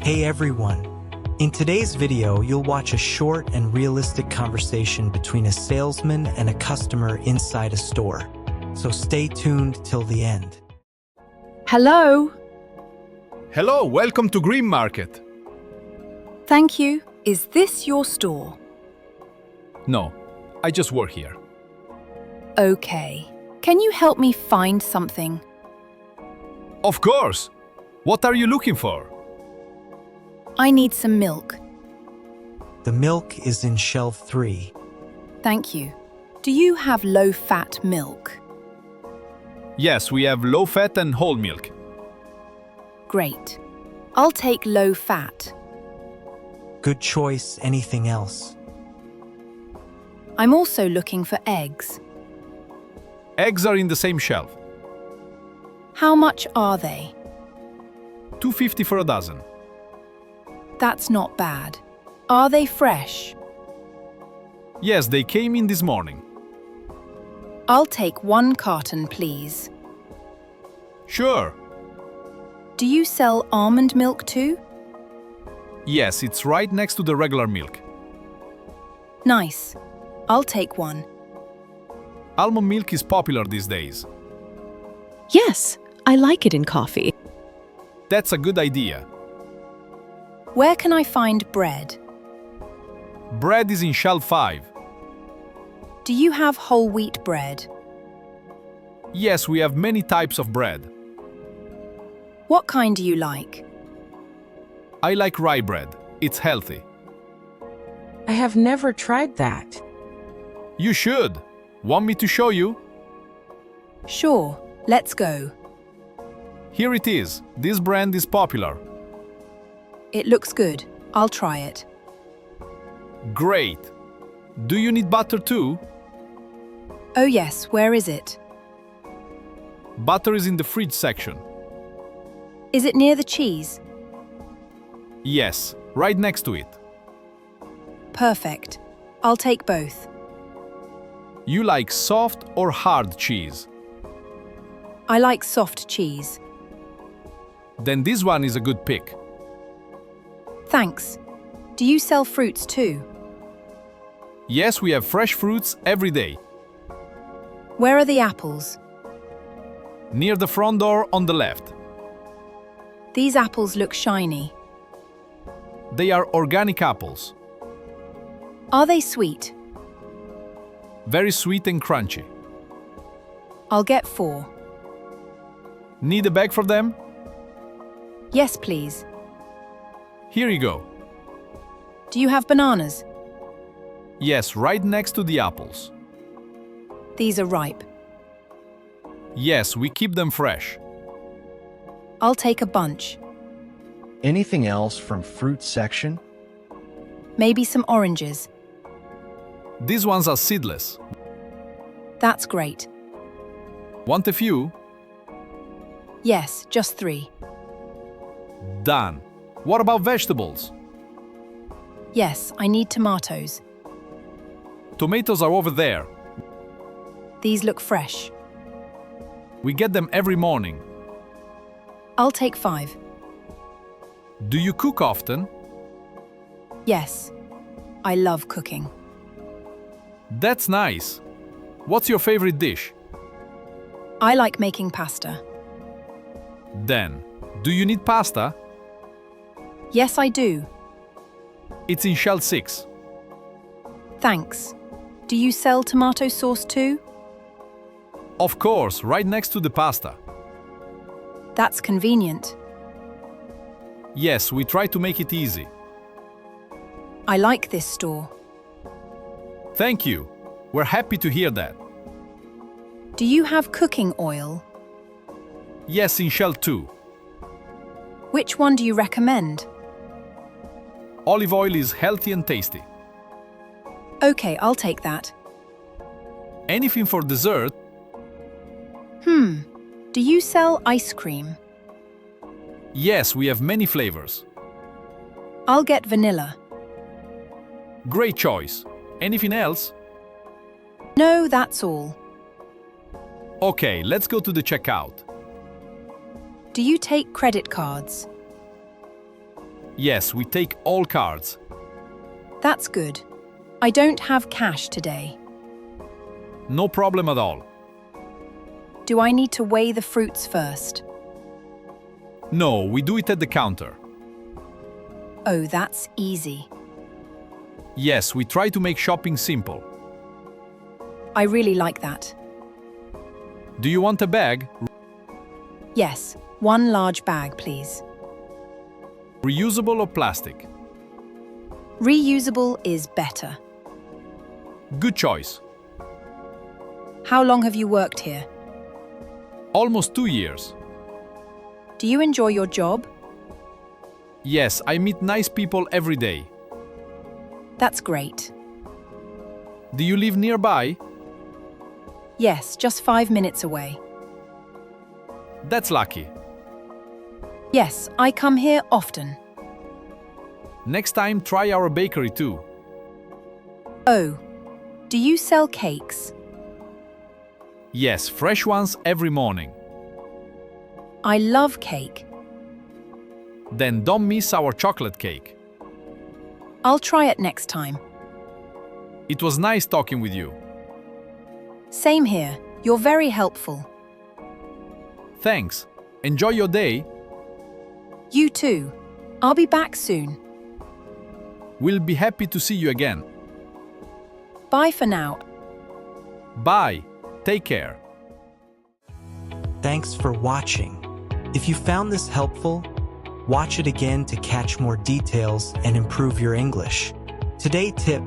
Hey everyone! In today's video, you'll watch a short and realistic conversation between a salesman and a customer inside a store. So stay tuned till the end. Hello. Hello, welcome to Green Market. Thank you. Is this your store? No, I just work here. Okay. Can you help me find something? Of course! What are you looking for? I need some milk. The milk is in shelf 3. Thank you. Do you have low-fat milk? Yes, we have low fat and whole milk. Great. I'll take low-fat. Good choice. Anything else? I'm also looking for eggs. Eggs are in the same shelf. How much are they? $2.50 for a dozen. That's not bad. Are they fresh? Yes, they came in this morning. I'll take 1 carton, please. Sure. Do you sell almond milk too? Yes, it's right next to the regular milk. Nice. I'll take 1. Almond milk is popular these days. Yes, I like it in coffee. That's a good idea. Where can I find bread? Bread is in shelf 5. Do you have whole wheat bread? Yes, we have many types of bread. What kind do you like? I like rye bread. It's healthy. I have never tried that. You should. Want me to show you? Sure, let's go. Here it is. This brand is popular. It looks good. I'll try it. Great. Do you need butter too? Oh yes, where is it? Butter is in the fridge section. Is it near the cheese? Yes, right next to it. Perfect. I'll take both. You like soft or hard cheese? I like soft cheese. Then this one is a good pick. Thanks. Do you sell fruits too? Yes, we have fresh fruits every day. Where are the apples? Near the front door on the left. These apples look shiny. They are organic apples. Are they sweet? Very sweet and crunchy. I'll get 4. Need a bag for them? Yes, please. Here you go. Do you have bananas? Yes, right next to the apples. These are ripe. Yes, we keep them fresh. I'll take a bunch. Anything else from fruit section? Maybe some oranges. These ones are seedless. That's great. Want a few? Yes, just 3. Done. What about vegetables? Yes, I need tomatoes. Tomatoes are over there. These look fresh. We get them every morning. I'll take 5. Do you cook often? Yes. I love cooking. That's nice. What's your favorite dish? I like making pasta. Then, do you need pasta? Yes, I do. It's in shelf 6. Thanks. Do you sell tomato sauce too? Of course, right next to the pasta. That's convenient. Yes, we try to make it easy. I like this store. Thank you. We're happy to hear that. Do you have cooking oil? Yes, in shelf 2. Which one do you recommend? Olive oil is healthy and tasty. Okay, I'll take that. Anything for dessert? Do you sell ice cream? Yes, we have many flavors. I'll get vanilla. Great choice. Anything else? No, that's all. Okay, let's go to the checkout. Do you take credit cards? Yes, we take all cards. That's good. I don't have cash today. No problem at all. Do I need to weigh the fruits first? No, we do it at the counter. Oh, that's easy. Yes, we try to make shopping simple. I really like that. Do you want a bag? Yes, one large bag, please. Reusable or plastic? Reusable is better. Good choice. How long have you worked here? Almost 2 years. Do you enjoy your job? Yes, I meet nice people every day. That's great. Do you live nearby? Yes, just 5 minutes away. That's lucky. Yes, I come here often. Next time, try our bakery too. Oh, do you sell cakes? Yes, fresh ones every morning. I love cake. Then don't miss our chocolate cake. I'll try it next time. It was nice talking with you. Same here. You're very helpful. Thanks. Enjoy your day. You too. I'll be back soon. We'll be happy to see you again. Bye for now. Bye. Take care. Thanks for watching. If you found this helpful, watch it again to catch more details and improve your English. Today tip: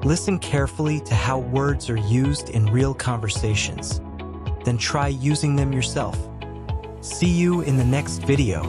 listen carefully to how words are used in real conversations. Then try using them yourself. See you in the next video.